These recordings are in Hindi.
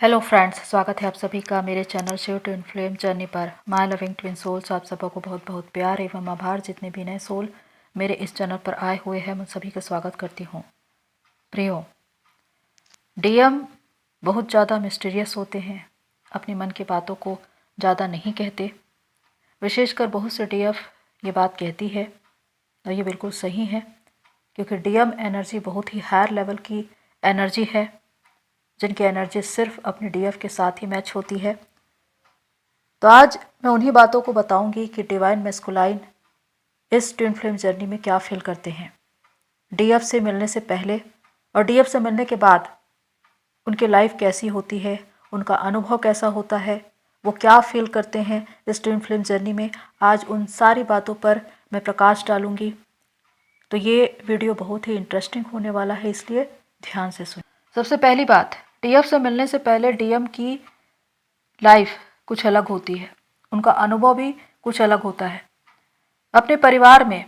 हेलो फ्रेंड्स, स्वागत है आप सभी का मेरे channel Shiv twin flame journey पर। माय लविंग ट्विन सोल्स, आप सबको बहुत बहुत प्यार एवं आभार। जितने भी नए सोल मेरे इस चैनल पर आए हुए हैं, मैं सभी का स्वागत करती हूँ। प्रियो, डीएम बहुत ज़्यादा मिस्टीरियस होते हैं, अपने मन की बातों को ज़्यादा नहीं कहते। विशेषकर बहुत से डीएफ ये बात कहती है और ये बिल्कुल सही है, क्योंकि डीएम एनर्जी बहुत ही हायर लेवल की एनर्जी है, जिनकी एनर्जी सिर्फ अपने डीएफ के साथ ही मैच होती है। तो आज मैं उन्हीं बातों को बताऊंगी कि डिवाइन मैस्कुलाइन इस ट्विन फ्लेम जर्नी में क्या फील करते हैं। डीएफ से मिलने से पहले और डीएफ से मिलने के बाद उनकी लाइफ कैसी होती है, उनका अनुभव कैसा होता है, वो क्या फील करते हैं इस ट्विन फ्लेम जर्नी में। आज उन सारी बातों पर मैं प्रकाश डालूंगी। तो ये वीडियो बहुत ही इंटरेस्टिंग होने वाला है, इसलिए ध्यान से सुनिए। सबसे पहली बात, डीएफ से मिलने से पहले डीएम की लाइफ कुछ अलग होती है, उनका अनुभव भी कुछ अलग होता है। अपने परिवार में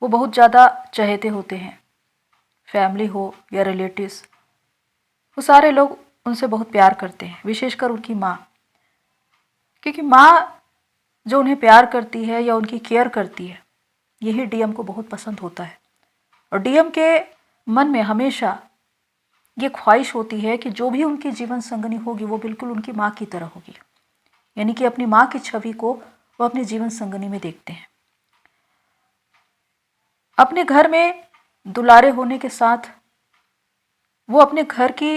वो बहुत ज़्यादा चहेते होते हैं, फैमिली हो या रिलेटिव्स, वो सारे लोग उनसे बहुत प्यार करते हैं, विशेषकर उनकी माँ। क्योंकि माँ जो उन्हें प्यार करती है या उनकी केयर करती है, यही डीएम को बहुत पसंद होता है। और डीएम के मन में हमेशा ये ख्वाहिश होती है कि जो भी उनकी जीवन संगनी होगी वो बिल्कुल उनकी माँ की तरह होगी, यानी कि अपनी माँ की छवि को वो अपनी जीवन संगनी में देखते हैं। अपने घर में दुलारे होने के साथ वो अपने घर की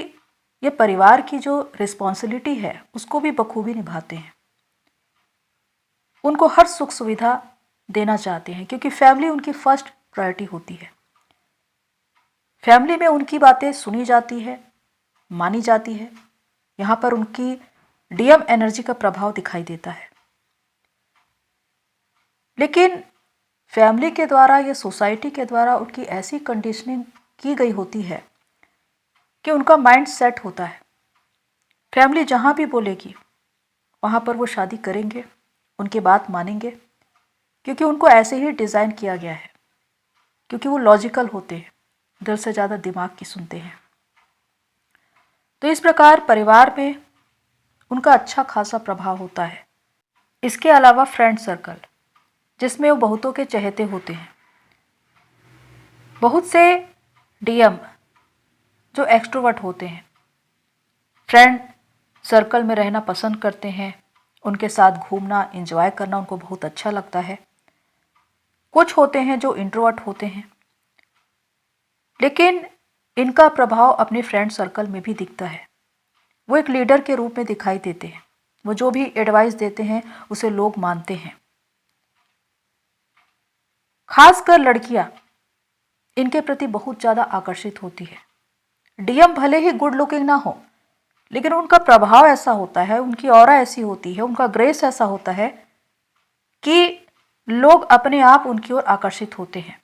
या परिवार की जो रिस्पॉन्सिबिलिटी है उसको भी बखूबी निभाते हैं। उनको हर सुख सुविधा देना चाहते हैं, क्योंकि फैमिली उनकी फर्स्ट प्रायोरिटी होती है। फैमिली में उनकी बातें सुनी जाती है, मानी जाती है। यहाँ पर उनकी डीएम एनर्जी का प्रभाव दिखाई देता है। लेकिन फैमिली के द्वारा या सोसाइटी के द्वारा उनकी ऐसी कंडीशनिंग की गई होती है कि उनका माइंड सेट होता है, फैमिली जहाँ भी बोलेगी वहाँ पर वो शादी करेंगे, उनकी बात मानेंगे, क्योंकि उनको ऐसे ही डिज़ाइन किया गया है। क्योंकि वो लॉजिकल होते हैं, दिल से ज़्यादा दिमाग की सुनते हैं। तो इस प्रकार परिवार में उनका अच्छा खासा प्रभाव होता है। इसके अलावा फ्रेंड सर्कल, जिसमें वो बहुतों के चहेते होते हैं। बहुत से डीएम जो एक्सट्रोवर्ट होते हैं, फ्रेंड सर्कल में रहना पसंद करते हैं, उनके साथ घूमना, एंजॉय करना उनको बहुत अच्छा लगता है। कुछ होते हैं जो इंट्रोवर्ट होते हैं, लेकिन इनका प्रभाव अपने फ्रेंड सर्कल में भी दिखता है। वो एक लीडर के रूप में दिखाई देते हैं। वो जो भी एडवाइस देते हैं उसे लोग मानते हैं। खासकर लड़कियां इनके प्रति बहुत ज़्यादा आकर्षित होती है। डीएम भले ही गुड लुकिंग ना हो, लेकिन उनका प्रभाव ऐसा होता है, उनकी ऑरा ऐसी होती है, उनका ग्रेस ऐसा होता है कि लोग अपने आप उनकी ओर आकर्षित होते हैं,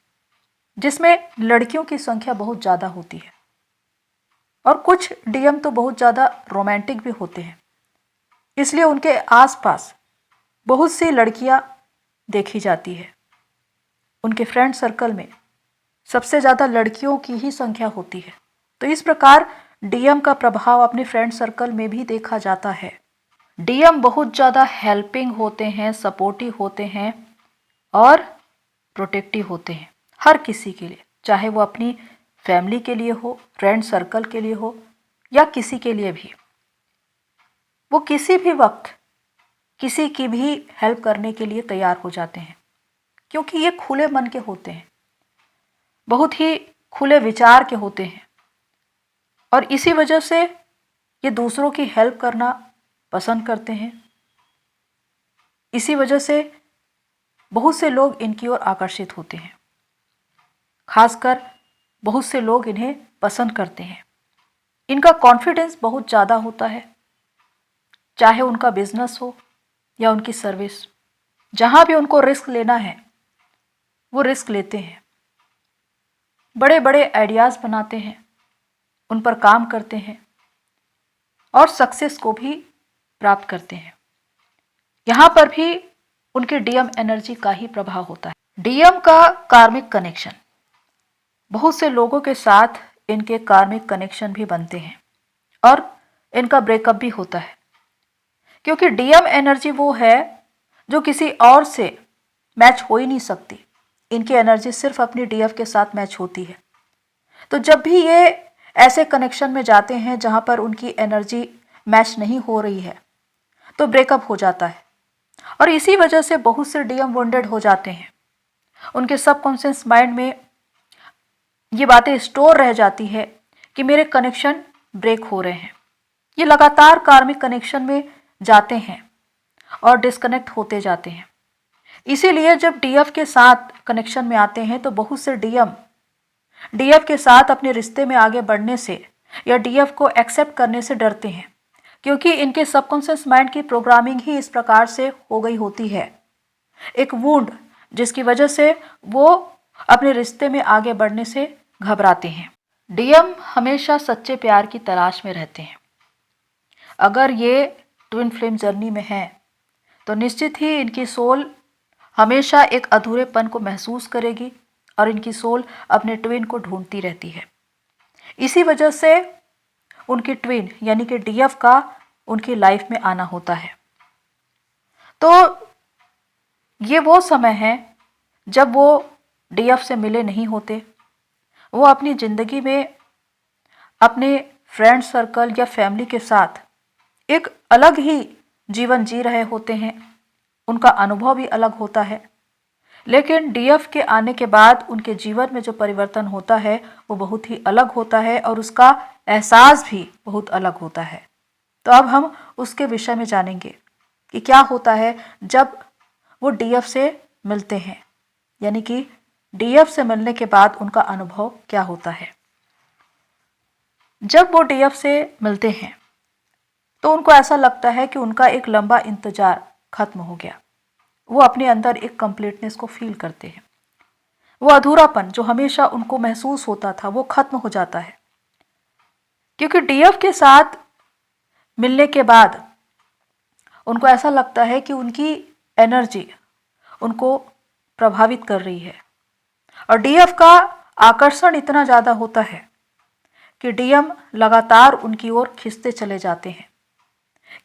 जिसमें लड़कियों की संख्या बहुत ज़्यादा होती है। और कुछ डीएम तो बहुत ज़्यादा रोमांटिक भी होते हैं, इसलिए उनके आसपास बहुत सी लड़कियां देखी जाती है। उनके फ्रेंड सर्कल में सबसे ज़्यादा लड़कियों की ही संख्या होती है। तो इस प्रकार डीएम का प्रभाव अपने फ्रेंड सर्कल में भी देखा जाता है। डीएम बहुत ज़्यादा हेल्पिंग होते हैं, सपोर्टिव होते हैं और प्रोटेक्टिव होते हैं हर किसी के लिए, चाहे वो अपनी फैमिली के लिए हो, फ्रेंड सर्कल के लिए हो या किसी के लिए भी। वो किसी भी वक्त किसी की भी हेल्प करने के लिए तैयार हो जाते हैं, क्योंकि ये खुले मन के होते हैं, बहुत ही खुले विचार के होते हैं। और इसी वजह से ये दूसरों की हेल्प करना पसंद करते हैं। इसी वजह से बहुत से लोग इनकी ओर आकर्षित होते हैं। खासकर बहुत से लोग इन्हें पसंद करते हैं। इनका कॉन्फिडेंस बहुत ज़्यादा होता है, चाहे उनका बिजनेस हो या उनकी सर्विस। जहाँ भी उनको रिस्क लेना है वो रिस्क लेते हैं, बड़े बड़े आइडियाज़ बनाते हैं, उन पर काम करते हैं और सक्सेस को भी प्राप्त करते हैं। यहाँ पर भी उनके डीएम एनर्जी का ही प्रभाव होता है। डीएम का कार्मिक कनेक्शन, बहुत से लोगों के साथ इनके कार्मिक कनेक्शन भी बनते हैं और इनका ब्रेकअप भी होता है, क्योंकि डीएम एनर्जी वो है जो किसी और से मैच हो ही नहीं सकती। इनकी एनर्जी सिर्फ अपनी डीएफ के साथ मैच होती है। तो जब भी ये ऐसे कनेक्शन में जाते हैं जहां पर उनकी एनर्जी मैच नहीं हो रही है तो ब्रेकअप हो जाता है, और इसी वजह से बहुत से डीएम वुंडेड हो जाते हैं। उनके सबकॉन्शियस माइंड में ये बातें स्टोर रह जाती है कि मेरे कनेक्शन ब्रेक हो रहे हैं। ये लगातार कार्मिक कनेक्शन में जाते हैं और डिस्कनेक्ट होते जाते हैं। इसीलिए जब डीएफ के साथ कनेक्शन में आते हैं तो बहुत से डीएम डीएफ के साथ अपने रिश्ते में आगे बढ़ने से या डीएफ को एक्सेप्ट करने से डरते हैं, क्योंकि इनके सबकॉन्शियस माइंड की प्रोग्रामिंग ही इस प्रकार से हो गई होती है, एक वुंड, जिसकी वजह से वो अपने रिश्ते में आगे बढ़ने से घबराते हैं। डीएम हमेशा सच्चे प्यार की तलाश में रहते हैं। अगर ये ट्विन फ्लेम जर्नी में हैं तो निश्चित ही इनकी सोल हमेशा एक अधूरेपन को महसूस करेगी और इनकी सोल अपने ट्विन को ढूंढती रहती है। इसी वजह से उनकी ट्विन यानी कि डीएफ का उनकी लाइफ में आना होता है। तो ये वो समय है जब वो डीएफ से मिले नहीं होते। वो अपनी ज़िंदगी में अपने फ्रेंड सर्कल या फैमिली के साथ एक अलग ही जीवन जी रहे होते हैं। उनका अनुभव भी अलग होता है, लेकिन डीएफ के आने के बाद उनके जीवन में जो परिवर्तन होता है वो बहुत ही अलग होता है और उसका एहसास भी बहुत अलग होता है। तो अब हम उसके विषय में जानेंगे कि क्या होता है जब वो डीएफ से मिलते हैं, यानी कि डीएफ से मिलने के बाद उनका अनुभव क्या होता है। जब वो डीएफ से मिलते हैं तो उनको ऐसा लगता है कि उनका एक लंबा इंतजार खत्म हो गया। वो अपने अंदर एक कंप्लीटनेस को फील करते हैं। वो अधूरापन जो हमेशा उनको महसूस होता था वो खत्म हो जाता है, क्योंकि डीएफ के साथ मिलने के बाद उनको ऐसा लगता है कि उनकी एनर्जी उनको प्रभावित कर रही है और डीएफ का आकर्षण इतना ज़्यादा होता है कि डीएम लगातार उनकी ओर खिंचते चले जाते हैं,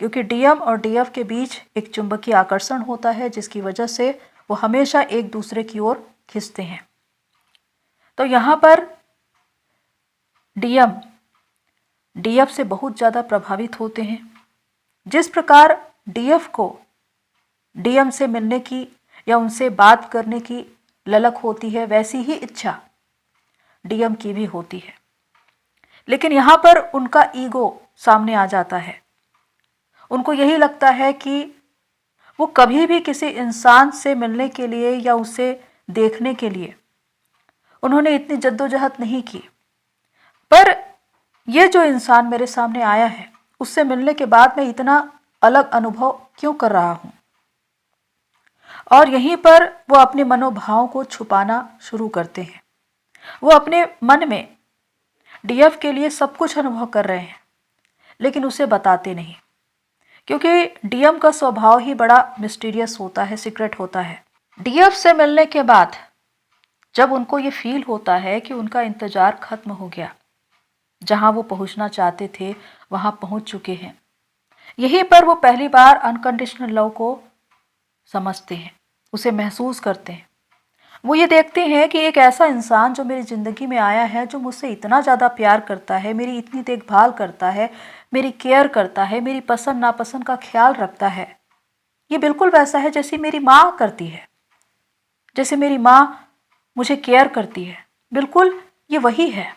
क्योंकि डीएम और डीएफ के बीच एक चुंबकीय आकर्षण होता है जिसकी वजह से वो हमेशा एक दूसरे की ओर खिंचते हैं। तो यहाँ पर डीएम डीएफ से बहुत ज़्यादा प्रभावित होते हैं। जिस प्रकार डीएफ को डीएम से मिलने की या उनसे बात करने की ललक होती है, वैसी ही इच्छा डीएम की भी होती है। लेकिन यहाँ पर उनका ईगो सामने आ जाता है। उनको यही लगता है कि वो कभी भी किसी इंसान से मिलने के लिए या उसे देखने के लिए उन्होंने इतनी जद्दोजहद नहीं की, पर ये जो इंसान मेरे सामने आया है उससे मिलने के बाद मैं इतना अलग अनुभव क्यों कर रहा हूँ। और यहीं पर वो अपने मनोभावों को छुपाना शुरू करते हैं। वो अपने मन में डीएफ के लिए सब कुछ अनुभव कर रहे हैं, लेकिन उसे बताते नहीं, क्योंकि डीएम का स्वभाव ही बड़ा मिस्टीरियस होता है, सीक्रेट होता है। डीएफ से मिलने के बाद जब उनको ये फील होता है कि उनका इंतजार खत्म हो गया, जहां वो पहुंचना चाहते थे वहां पहुंच चुके हैं, यहीं पर वो पहली बार अनकंडीशनल लव को समझते हैं, उसे महसूस करते हैं। वो ये देखते हैं कि एक ऐसा इंसान जो मेरी ज़िंदगी में आया है, जो मुझसे इतना ज़्यादा प्यार करता है, मेरी इतनी देखभाल करता है, मेरी केयर करता है, मेरी पसंद नापसंद का ख्याल रखता है, ये बिल्कुल वैसा है जैसे मेरी माँ करती है, जैसे मेरी माँ मुझे केयर करती है, बिल्कुल ये वही है।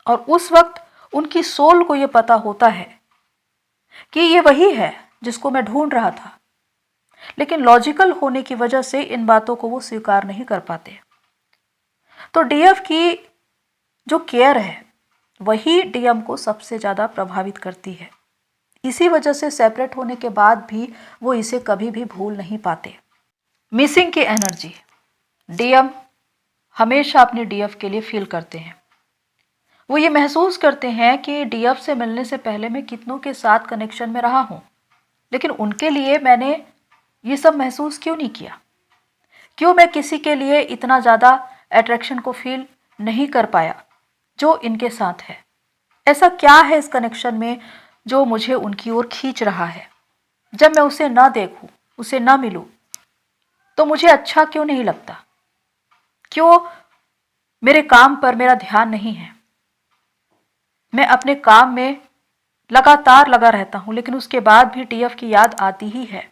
और उस वक्त उनकी सोल को ये पता होता है कि ये वही है जिसको मैं ढूंढ रहा था, लेकिन लॉजिकल होने की वजह से इन बातों को वो स्वीकार नहीं कर पाते। तो डीएफ की जो केयर है वही डीएम को सबसे ज़्यादा प्रभावित करती है। इसी वजह से सेपरेट होने के बाद भी वो इसे कभी भी भूल नहीं पाते। मिसिंग की एनर्जी डीएम हमेशा अपने डीएफ के लिए फील करते हैं। वो ये महसूस करते हैं कि डीएफ से मिलने से पहले मैं कितनों के साथ कनेक्शन में रहा हूँ, लेकिन उनके लिए मैंने ये सब महसूस क्यों नहीं किया, क्यों मैं किसी के लिए इतना ज़्यादा अट्रैक्शन को फील नहीं कर पाया जो इनके साथ है। ऐसा क्या है इस कनेक्शन में जो मुझे उनकी ओर खींच रहा है? जब मैं उसे ना देखूं, उसे ना मिलूं, तो मुझे अच्छा क्यों नहीं लगता? क्यों मेरे काम पर मेरा ध्यान नहीं है? मैं अपने काम में लगातार लगा रहता हूं, लेकिन उसके बाद भी डीएफ की याद आती ही है।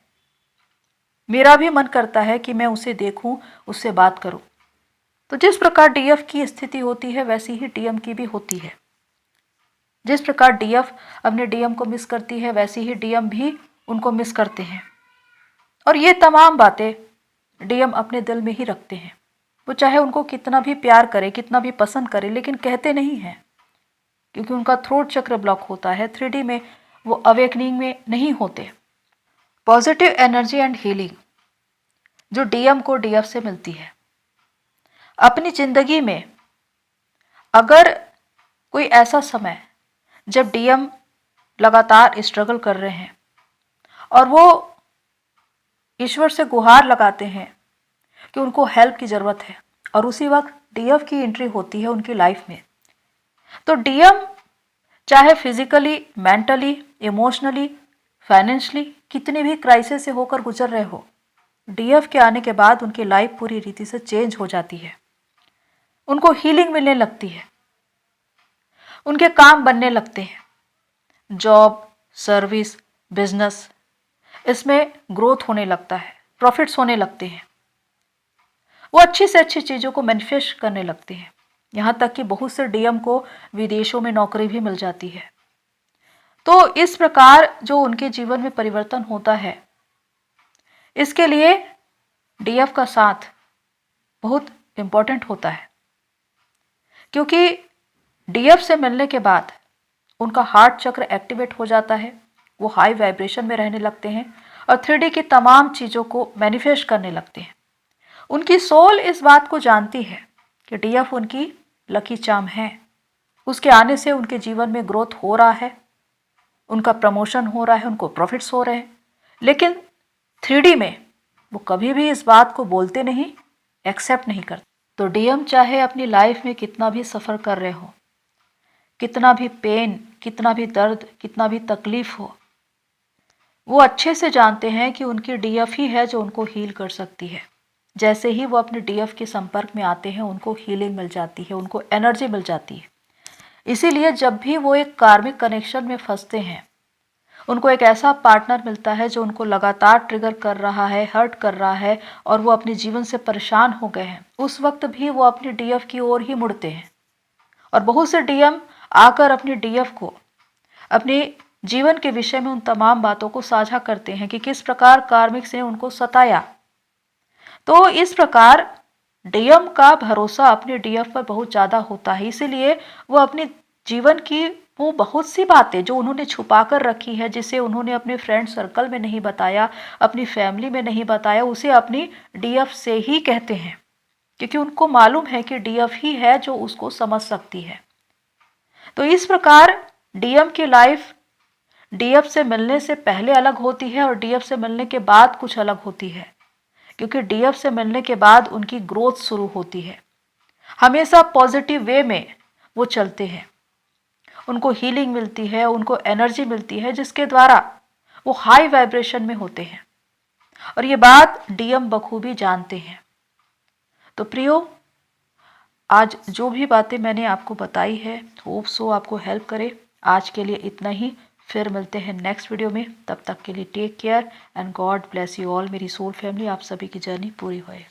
मेरा भी मन करता है कि मैं उसे देखूं, उससे बात करूं। तो जिस प्रकार डीएफ की स्थिति होती है, वैसी ही डीएम की भी होती है। जिस प्रकार डीएफ अपने डीएम को मिस करती है, वैसी ही डीएम भी उनको मिस करते हैं। और ये तमाम बातें डीएम अपने दिल में ही रखते हैं। वो चाहे उनको कितना भी प्यार करे, कितना भी पसंद करे, लेकिन कहते नहीं हैं, क्योंकि उनका थ्रोट चक्र ब्लॉक होता है। 3D में वो अवेकनिंग में नहीं होते। पॉजिटिव एनर्जी एंड हीलिंग जो डीएम को डीएफ से मिलती है। अपनी जिंदगी में अगर कोई ऐसा समय जब डीएम लगातार स्ट्रगल कर रहे हैं और वो ईश्वर से गुहार लगाते हैं कि उनको हेल्प की ज़रूरत है, और उसी वक्त डीएफ की एंट्री होती है उनकी लाइफ में, तो डीएम चाहे फिजिकली, मेंटली, इमोशनली, फाइनेंशियली कितनी भी क्राइसिस से होकर गुजर रहे हो, डीएफ के आने के बाद उनकी लाइफ पूरी रीति से चेंज हो जाती है। उनको हीलिंग मिलने लगती है, उनके काम बनने लगते हैं, जॉब, सर्विस, बिजनेस, इसमें ग्रोथ होने लगता है, प्रॉफिट्स होने लगते हैं। वो अच्छी से अच्छी चीज़ों को मैनिफेस्ट करने लगते हैं। यहाँ तक कि बहुत से डीएम को विदेशों में नौकरी भी मिल जाती है। तो इस प्रकार जो उनके जीवन में परिवर्तन होता है, इसके लिए डीएफ का साथ बहुत इम्पोर्टेंट होता है, क्योंकि डीएफ से मिलने के बाद उनका हार्ट चक्र एक्टिवेट हो जाता है। वो हाई वाइब्रेशन में रहने लगते हैं और 3D की तमाम चीज़ों को मैनिफेस्ट करने लगते हैं। उनकी सोल इस बात को जानती है कि डीएफ उनकी लकी चार्म है। उसके आने से उनके जीवन में ग्रोथ हो रहा है, उनका प्रमोशन हो रहा है, उनको प्रॉफिट्स हो रहे हैं। लेकिन 3D में वो कभी भी इस बात को बोलते नहीं, एक्सेप्ट नहीं करते। तो डीएम चाहे अपनी लाइफ में कितना भी सफ़र कर रहे हो, कितना भी पेन, कितना भी दर्द, कितना भी तकलीफ हो, वो अच्छे से जानते हैं कि उनकी डीएफ ही है जो उनको हील कर सकती है। जैसे ही वो अपने डीएफ के संपर्क में आते हैं, उनको हीलिंग मिल जाती है, उनको एनर्जी मिल जाती है। इसीलिए जब भी वो एक कार्मिक कनेक्शन में फंसते हैं, उनको एक ऐसा पार्टनर मिलता है जो उनको लगातार ट्रिगर कर रहा है, हर्ट कर रहा है, और वो अपने जीवन से परेशान हो गए हैं, उस वक्त भी वो अपनी डीएफ की ओर ही मुड़ते हैं। और बहुत से डीएम आकर अपनी डीएफ को अपने जीवन के विषय में उन तमाम बातों को साझा करते हैं कि किस प्रकार कार्मिक से उनको सताया। तो इस प्रकार डीएम का भरोसा अपने डीएफ पर बहुत ज़्यादा होता है। इसीलिए वो अपने जीवन की वो बहुत सी बातें जो उन्होंने छुपा कर रखी है, जिसे उन्होंने अपने फ्रेंड सर्कल में नहीं बताया, अपनी फैमिली में नहीं बताया, उसे अपनी डीएफ से ही कहते हैं, क्योंकि उनको मालूम है कि डीएफ ही है जो उसको समझ सकती है। तो इस प्रकार डीएम की लाइफ डीएफ से मिलने से पहले अलग होती है और डीएफ से मिलने के बाद कुछ अलग होती है, क्योंकि डीएफ से मिलने के बाद उनकी ग्रोथ शुरू होती है। हमेशा पॉजिटिव वे में वो चलते हैं, उनको हीलिंग मिलती है, उनको एनर्जी मिलती है, जिसके द्वारा वो हाई वाइब्रेशन में होते हैं, और ये बात डीएम बखूबी जानते हैं। तो प्रियो, आज जो भी बातें मैंने आपको बताई है, होप सो आपको हेल्प करे। आज के लिए इतना ही, फिर मिलते हैं नेक्स्ट वीडियो में। तब तक के लिए take care and God bless you all. मेरी सोल फैमिली, आप सभी की जर्नी पूरी होए।